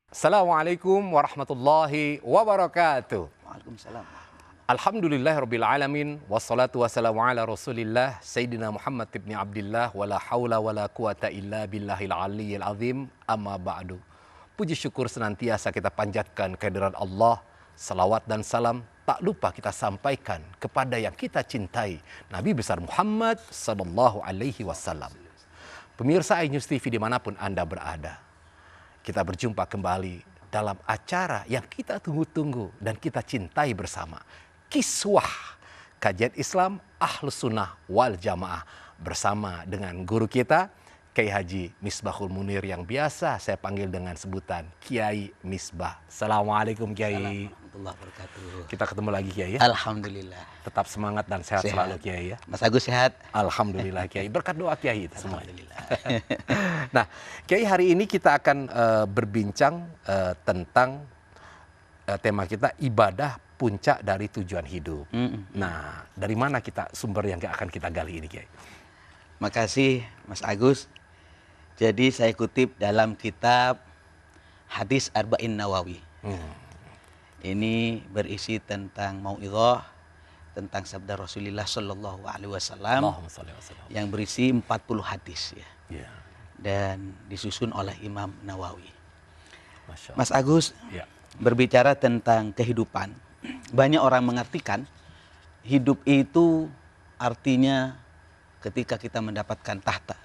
Assalamualaikum warahmatullahi wabarakatuh. Waalaikumsalam. Alhamdulillahirrabbilalamin. Wassalatu wassalamu ala rasulillah Sayyidina Muhammad ibn Abdillah. Wala hawla wala quwata illa billahil aliyyil azim. Amma ba'du. Puji syukur senantiasa kita panjatkan kehadirat Allah. Salawat dan salam tak lupa kita sampaikan kepada yang kita cintai, Nabi besar Muhammad sallallahu alaihi wasallam. Pemirsa iNews TV dimanapun Anda berada, kita berjumpa kembali dalam acara yang kita tunggu-tunggu dan kita cintai bersama. Kiswah Kajian Islam Ahlus Sunnah wal Jamaah bersama dengan guru kita, Kiai Haji Misbahul Munir, yang biasa saya panggil dengan sebutan Kiai Misbah. Assalamualaikum Kiai. Warahmatullahi wabarakatuh. Kita ketemu lagi Kiai ya. Alhamdulillah. Tetap semangat dan sehat selalu Kiai ya. Mas Agus sehat? Alhamdulillah Kiai. Berkat doa Kiai itu semua. Alhamdulillah. Nah, Kiai, hari ini kita akan berbincang tentang tema kita, ibadah puncak dari tujuan hidup. Nah, dari mana kita sumber yang akan kita gali ini Kiai? Makasih Mas Agus. Jadi saya kutip dalam kitab Hadis Arba'in Nawawi. Ini berisi tentang mau'idhah, tentang sabda Rasulullah Shallallahu Alaihi Wasallam yang berisi 40 hadis ya. Dan disusun oleh Imam Nawawi. Mas Agus, berbicara tentang kehidupan, banyak orang mengartikan hidup itu artinya ketika kita mendapatkan tahta.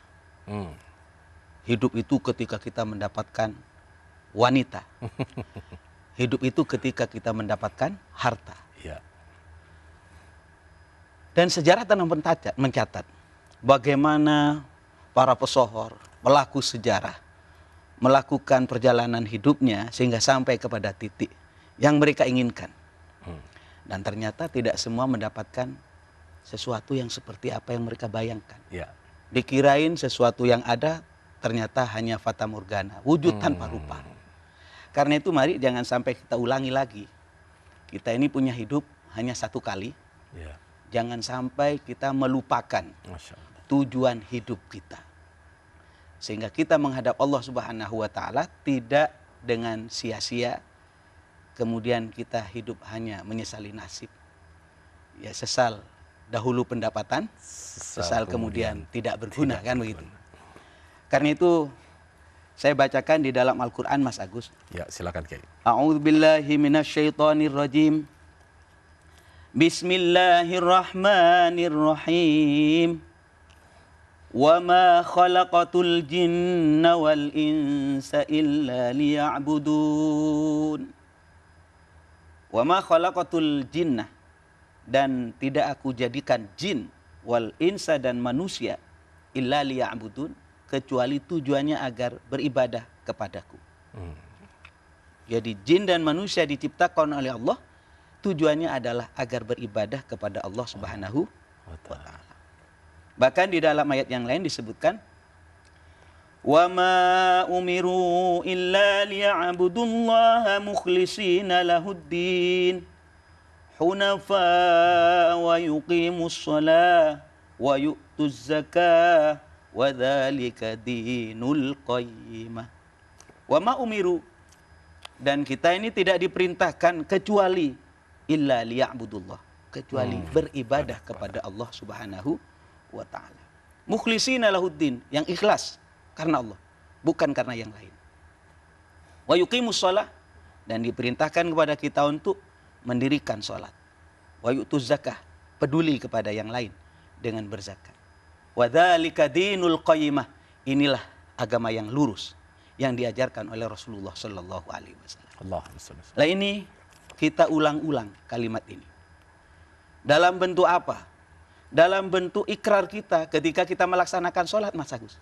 Hidup itu ketika kita mendapatkan wanita. Hidup itu ketika kita mendapatkan harta. Dan sejarah telah mencatat bagaimana para pesohor, pelaku sejarah, melakukan perjalanan hidupnya sehingga sampai kepada titik yang mereka inginkan. Dan ternyata tidak semua mendapatkan sesuatu yang seperti apa yang mereka bayangkan. Dikirain sesuatu yang ada, ternyata hanya fata morgana, wujud tanpa rupa. Karena itu mari jangan sampai kita ulangi lagi. Kita ini punya hidup hanya satu kali. Jangan sampai kita melupakan tujuan hidup kita. Sehingga kita menghadap Allah Subhanahu wa Ta'ala tidak dengan sia-sia. Kemudian kita hidup hanya menyesali nasib. Ya, sesal dahulu pendapatan, sesal kemudian tidak berguna, kan begitu. Karena itu saya bacakan di dalam Al-Quran Mas Agus. Ya, silakan Kiai. A'udzubillahi minasyaitonirrajim. Bismillahirrahmanirrahim. Wa ma khalaqatul jinna wal insa illa liya'budun. Wa ma khalaqatul jinna, dan tidak aku jadikan jin wal insa dan manusia illa liya'budun, kecuali tujuannya agar beribadah kepadaku. Jadi jin dan manusia diciptakan oleh Allah, tujuannya adalah agar beribadah kepada Allah Subhanahu wa Ta'ala. Bahkan di dalam ayat yang lain disebutkan, wa ma umiru illa liya'budullaha mukhlishina lahuddin hunafa wa yuqimus shalah wa yu'tuz zakah wa dzalika dinul qayyimah. Wa ma umiru, dan kita ini tidak diperintahkan kecuali illa liya'budullah, kecuali beribadah kepada Allah Subhanahu wa Ta'ala. Mukhlishina lahuddin, yang ikhlas karena Allah, bukan karena yang lain. Wa yuqimus shalah, dan diperintahkan kepada kita untuk mendirikan sholat. Wa yu'tuz zakah, peduli kepada yang lain dengan berzakat. Wa dzalika dinul qayyimah, inilah agama yang lurus yang diajarkan oleh Rasulullah Shallallahu Alaihi Wasallam. Nah, ini kita ulang-ulang kalimat ini. Dalam bentuk apa? Dalam bentuk ikrar kita ketika kita melaksanakan sholat, Mas Agus.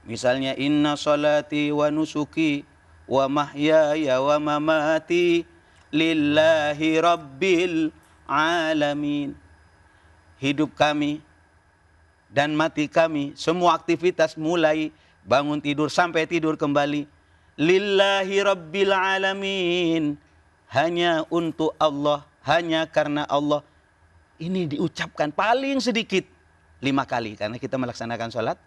Misalnya, inna sholati wa nusuki wa mahyaya wa mamati lillahi rabbil alamin. Hidup kami dan mati kami, semua aktivitas mulai bangun tidur sampai tidur kembali, lillahi rabbil alamin, hanya untuk Allah, hanya karena Allah. Ini diucapkan paling sedikit 5 kali, karena kita melaksanakan sholat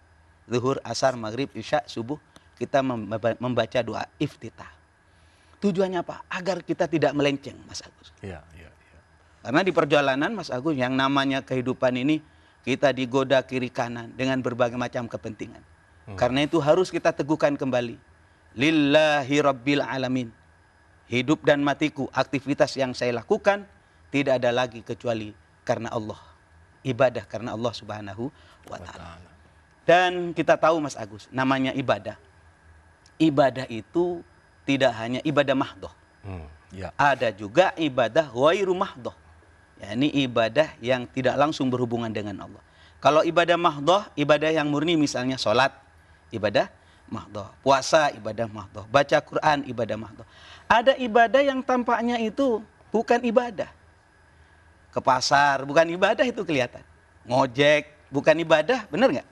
zuhur, asar, maghrib, isya, subuh, kita membaca doa iftitah. Tujuannya apa? Agar kita tidak melenceng, Mas Agus. Ya, ya, ya. Karena di perjalanan, Mas Agus, yang namanya kehidupan ini, kita digoda kiri kanan dengan berbagai macam kepentingan. Karena itu harus kita teguhkan kembali. Lillahi Rabbil Alamin. Hidup dan matiku, aktivitas yang saya lakukan, tidak ada lagi kecuali karena Allah. Ibadah karena Allah Subhanahu wa Ta'ala. Dan kita tahu, Mas Agus, namanya ibadah. Ibadah itu tidak hanya ibadah mahdoh. Ya. Ada juga ibadah ghairu mahdoh. yakni ibadah yang tidak langsung berhubungan dengan Allah. Kalau ibadah mahdoh, ibadah yang murni, misalnya sholat, ibadah mahdoh. Puasa, ibadah mahdoh. Baca Quran, ibadah mahdoh. Ada ibadah yang tampaknya itu bukan ibadah. Ke pasar, bukan ibadah, itu kelihatan. Ngojek, bukan ibadah, benar nggak?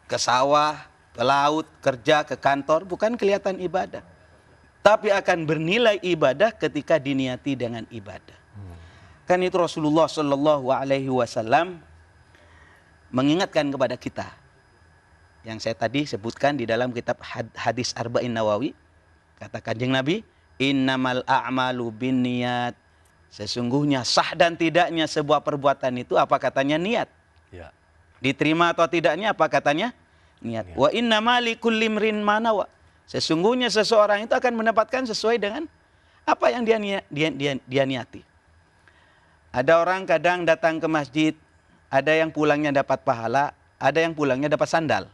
Ke sawah, ke laut, kerja, ke kantor, bukan kelihatan ibadah. Tapi akan bernilai ibadah ketika diniati dengan ibadah. Kan itu Rasulullah Shallallahu Alaihi Wasallam mengingatkan kepada kita. Yang saya tadi sebutkan di dalam kitab hadis Arba'in Nawawi. Kata Kanjeng Nabi, innamal a'malu binniyat. Sesungguhnya sah dan tidaknya sebuah perbuatan itu, apa katanya? Niat. Ya. Diterima atau tidaknya, apa katanya? Niat. Wa innama likulli imrin ma nawa. Sesungguhnya seseorang itu akan mendapatkan sesuai dengan apa yang dia niati. Ada orang kadang datang ke masjid, ada yang pulangnya dapat pahala, ada yang pulangnya dapat sandal.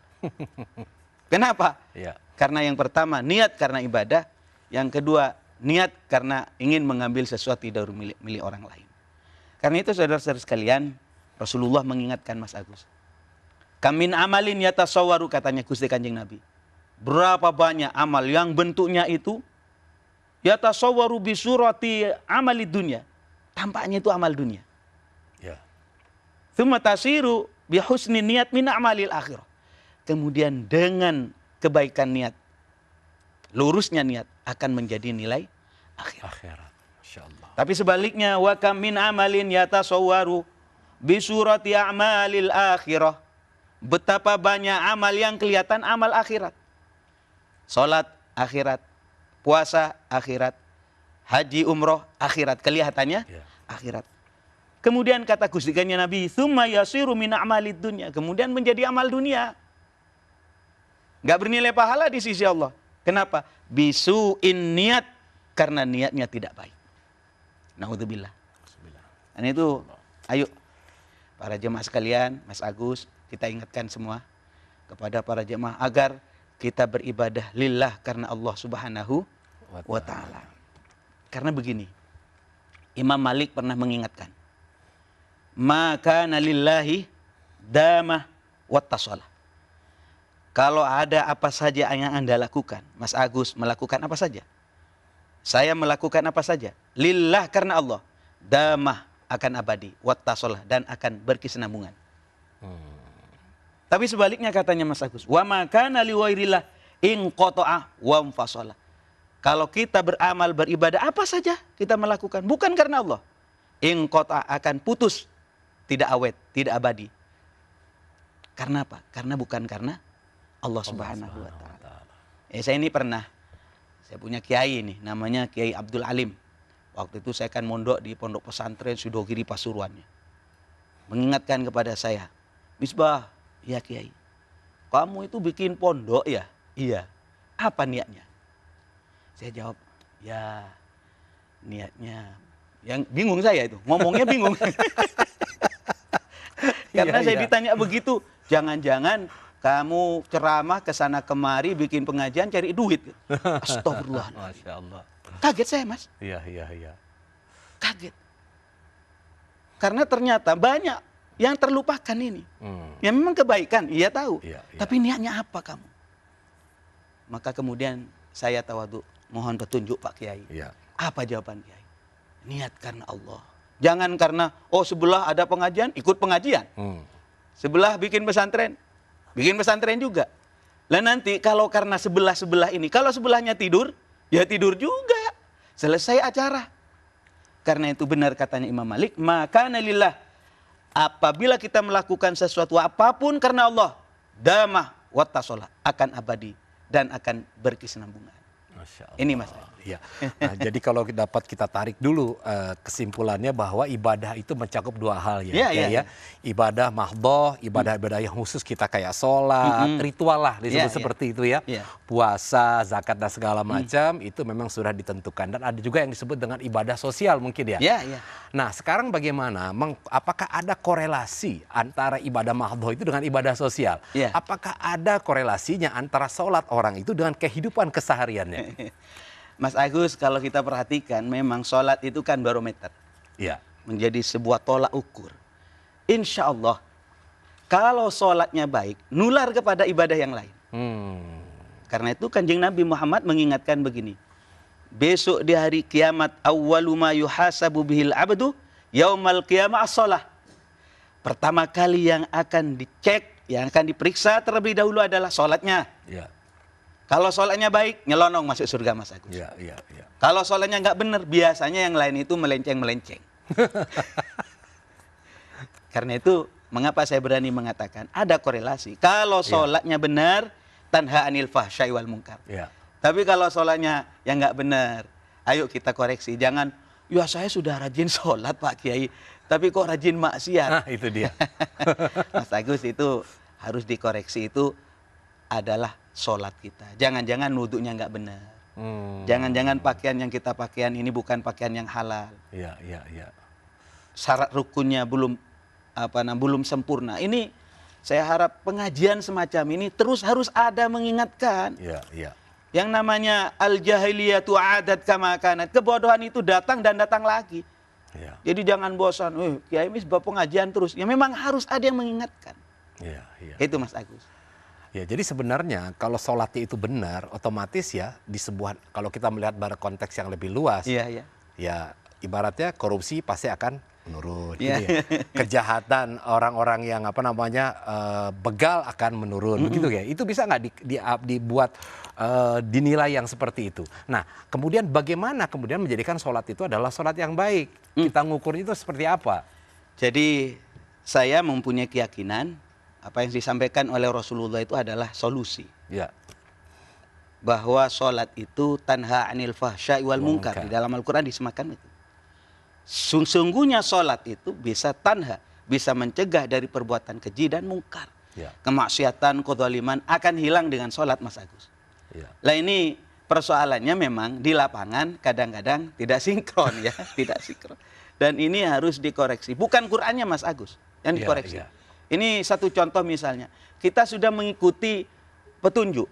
Kenapa? Ya. Karena yang pertama niat karena ibadah, yang kedua niat karena ingin mengambil sesuatu dari milik orang lain. Karena itu saudara-saudara sekalian, Rasulullah mengingatkan Mas Agus. Kamin amalin yatasawwaru, katanya Gusti Kanjeng Nabi. Berapa banyak amal yang bentuknya itu yatasawwaru bisurati amali dunya. Tampaknya itu amal dunia. Ya. Tsumma tasiru bihusni niat min amalil akhirah. Kemudian dengan kebaikan niat, lurusnya niat akan menjadi nilai akhirat. Masyaallah. Tapi sebaliknya, wa kam min amalin yatasawwaru bisurati amalil akhirah. Betapa banyak amal yang kelihatan amal akhirat. Salat akhirat, puasa akhirat, haji umroh akhirat, kelihatannya akhirat. Kemudian kata Gusti Kanjeng Nabi, tsumma yasiru min a'malid dunya, kemudian menjadi amal dunia. Enggak bernilai pahala di sisi Allah. Kenapa? Bisu'in niat, karena niatnya tidak baik. Naudzubillah. Dan itu, ayo para jemaah sekalian, Mas Agus, kita ingatkan semua kepada para jemaah agar kita beribadah lillah karena Allah Subhanahu wa Ta'ala. Karena begini, Imam Malik pernah mengingatkan, maka nalillahi damah wattasalah. Kalau ada apa saja yang Anda lakukan, Mas Agus melakukan apa saja, saya melakukan apa saja, lillah karena Allah, damah akan abadi, wattasalah, dan akan berkesinambungan. Tapi sebaliknya katanya Mas Agus, wa maka naliwairillah in qata'a wa anfasalah. Kalau kita beramal, beribadah, apa saja kita melakukan, bukan karena Allah, in qata'a akan putus, tidak awet, tidak abadi. Karena apa? Karena bukan karena Allah Subhanahu wa Ta'ala. Saya ini pernah, saya punya kiai ini, namanya Kiai Abdul Alim. Waktu itu saya kan mondok di pondok pesantren Sudogiri Pasuruannya. Mengingatkan kepada saya, Misbah, ya Kiai, kamu itu bikin pondok ya? Iya. Apa niatnya? Saya jawab, ya niatnya, yang bingung saya itu, ngomongnya bingung. Karena saya ditanya begitu, jangan-jangan kamu ceramah kesana kemari, bikin pengajian, cari duit. Astagfirullah. Masya Allah. Kaget saya, Mas. Iya. Kaget. Karena ternyata banyak yang terlupakan ini. Ya memang kebaikan, iya tahu. Iya. Tapi niatnya apa kamu? Maka kemudian saya tawadhu, mohon petunjuk Pak Kiai. Iya. Apa jawaban Kiai? Niat karena Allah. Jangan karena, oh sebelah ada pengajian, ikut pengajian. Sebelah bikin pesantren juga. Lah nanti kalau karena sebelah ini, kalau sebelahnya tidur, ya tidur juga. Selesai acara. Karena itu benar katanya Imam Malik, maka nalillah. Apabila kita melakukan sesuatu apapun karena Allah, damah wattasalah, akan abadi dan akan berkesinambungan. Masya Allah. Ini Mas. Ya. Nah, jadi kalau dapat kita tarik dulu kesimpulannya bahwa ibadah itu mencakup dua hal ya. Ya. Ibadah mahdhoh, ibadah-ibadah yang khusus kita kayak sholat, ritual lah disebut seperti itu ya. Puasa, zakat dan segala macam itu memang sudah ditentukan. Dan ada juga yang disebut dengan ibadah sosial mungkin ya. Nah sekarang bagaimana? Apakah ada korelasi antara ibadah mahdhoh itu dengan ibadah sosial? Apakah ada korelasinya antara sholat orang itu dengan kehidupan kesehariannya? Mas Agus, kalau kita perhatikan memang sholat itu kan barometer. Menjadi sebuah tolak ukur. Insya Allah, kalau sholatnya baik, nular kepada ibadah yang lain. Karena itu Kanjeng Nabi Muhammad mengingatkan begini. Besok di hari kiamat, awwalu ma yuhasabu bihil abdu, yaumal qiyamah as-sholah. Pertama kali yang akan dicek, yang akan diperiksa terlebih dahulu adalah sholatnya. Kalau sholatnya baik, nyelonong masuk surga Mas Agus. Kalau sholatnya nggak benar, biasanya yang lain itu melenceng-melenceng. Karena itu, mengapa saya berani mengatakan ada korelasi. Kalau sholatnya benar, tanha anil fahsyai wal munkar. Tapi kalau sholatnya yang nggak benar, ayo kita koreksi. Jangan, ya saya sudah rajin sholat Pak Kiai, tapi kok rajin maksiat. Nah, itu dia. Mas Agus, itu harus dikoreksi. Itu adalah sholat kita. Jangan-jangan wudhunya nggak benar. Jangan-jangan pakaian yang kita pakaian ini bukan pakaian yang halal. Syarat rukunnya belum sempurna. Ini saya harap pengajian semacam ini terus harus ada mengingatkan. Yang namanya al-jahiliyatu adat kama kanat. Kebodohan itu datang dan datang lagi. Jadi jangan bosan. Kiai mis bawa pengajian terus. Ya memang harus ada yang mengingatkan. Itu Mas Agus. Ya, jadi sebenarnya kalau sholatnya itu benar, otomatis ya di sebuah, kalau kita melihat pada konteks yang lebih luas, ya ibaratnya korupsi pasti akan menurun, gitu ya. Kejahatan orang-orang yang begal akan menurun, begitu ya. Itu bisa nggak dibuat dinilai yang seperti itu. Nah, kemudian bagaimana kemudian menjadikan sholat itu adalah sholat yang baik? Kita ngukurnya itu seperti apa? Jadi saya mempunyai keyakinan apa yang disampaikan oleh Rasulullah itu adalah solusi. Bahwa sholat itu tanha anil fahsyai wal munkar. Di dalam Al-Quran disemakan itu. Sungguhnya sholat itu bisa tanha, bisa mencegah dari perbuatan keji dan mungkar. Kemaksiatan, kezaliman akan hilang dengan sholat Mas Agus. Lah ini persoalannya memang di lapangan kadang-kadang tidak sinkron ya. Tidak sinkron. Dan ini harus dikoreksi. Bukan Qur'annya Mas Agus yang dikoreksi. Ini satu contoh misalnya, kita sudah mengikuti petunjuk.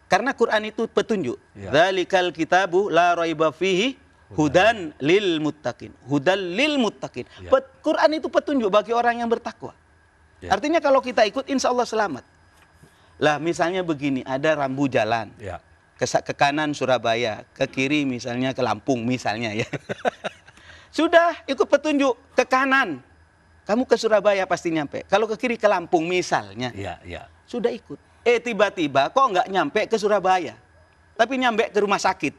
Karena Quran itu petunjuk. Dzalikal kitabu la raiba fihi hudan lil muttaqin. Hudan lil muttaqin. Quran itu petunjuk bagi orang yang bertakwa. Artinya kalau kita ikut insya Allah selamat. Lah misalnya begini, ada rambu jalan. Ke kanan Surabaya, ke kiri misalnya ke Lampung misalnya ya. Sudah ikut petunjuk ke kanan. Kamu ke Surabaya pasti nyampe. Kalau ke kiri ke Lampung misalnya. Sudah ikut. Tiba-tiba kok nggak nyampe ke Surabaya. Tapi nyampe ke rumah sakit.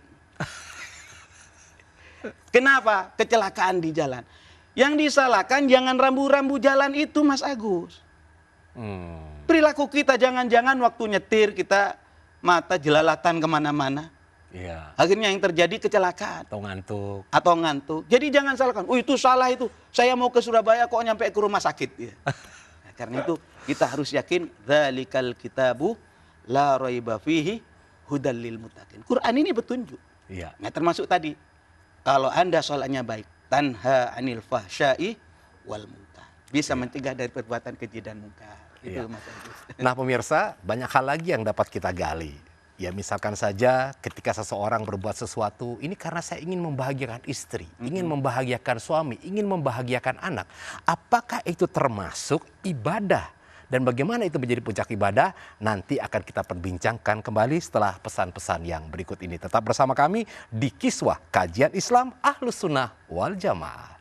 Kenapa? Kecelakaan di jalan. Yang disalahkan jangan rambu-rambu jalan itu Mas Agus. Perilaku kita jangan-jangan waktu nyetir kita mata jelalatan kemana-mana. Akhirnya yang terjadi kecelakaan. Atau ngantuk. Jadi jangan salahkan. Itu salah itu. Saya mau ke Surabaya kok nyampe ke rumah sakit. Nah, karena itu kita harus yakin. Dzalikal kitabu la raiba fihi hudal lil muttaqin. Quran ini petunjuk. Nah, termasuk tadi. Kalau Anda sholatnya baik. Tanha anil fahsyai wal munkar. Bisa mencegah dari perbuatan keji dan munkar. Itu Mas Agus. Nah pemirsa, banyak hal lagi yang dapat kita gali. Ya misalkan saja ketika seseorang berbuat sesuatu, ini karena saya ingin membahagiakan istri, ingin membahagiakan suami, ingin membahagiakan anak. Apakah itu termasuk ibadah? Dan bagaimana itu menjadi puncak ibadah? Nanti akan kita perbincangkan kembali setelah pesan-pesan yang berikut ini. Tetap bersama kami di Kiswah Kajian Islam Ahlus Sunnah wal Jamaah.